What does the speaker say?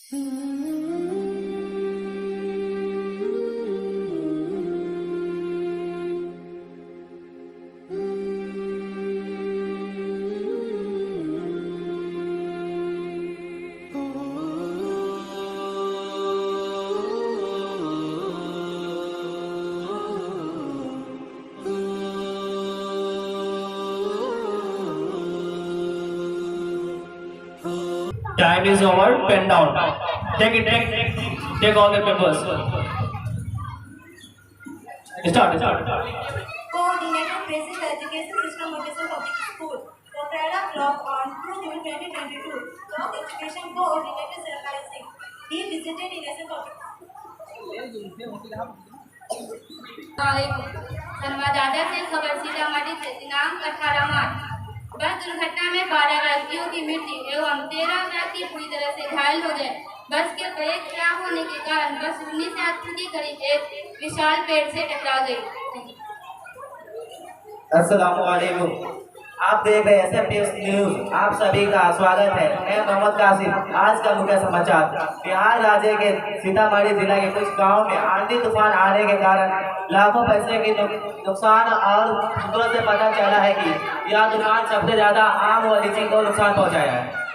Time is over. Pen down. Take all the papers. Start. Coordinated Basic Education System Montessori Public School. Proprietor Block on 2 June 2022. Block Education Coordinator Sarkari Singh. He visited Innocent Public संवाददाता से खबर सीतामढ़ी से दिनांक 18 मार्च बस दुर्घटना में 12 व्यक्तियों की मृत्यु एवं 13 व्यक्ति पूरी तरह से घायल हो गए। बस के ब्रेक खराब होने के कारण बस 19 के करीब एक विशाल पेड़ से टकरा गई। अस्सलाम वालेकुम। आप देख रहे हैं एसएमटीएस न्यूज। आप सभी का स्वागत है। मैं मोहम्मद कासिम। आज का मुख्य समाचार। बिहार राज्य के सीतामढ़ी जिला के कुछ गांवों में आंधी तूफान आने के कारण लाखों पैसे की नुकसान और सूत्रों से पता चला है कि यह तूफान सबसे ज्यादा आम और लीची को नुकसान पहुंचाया है।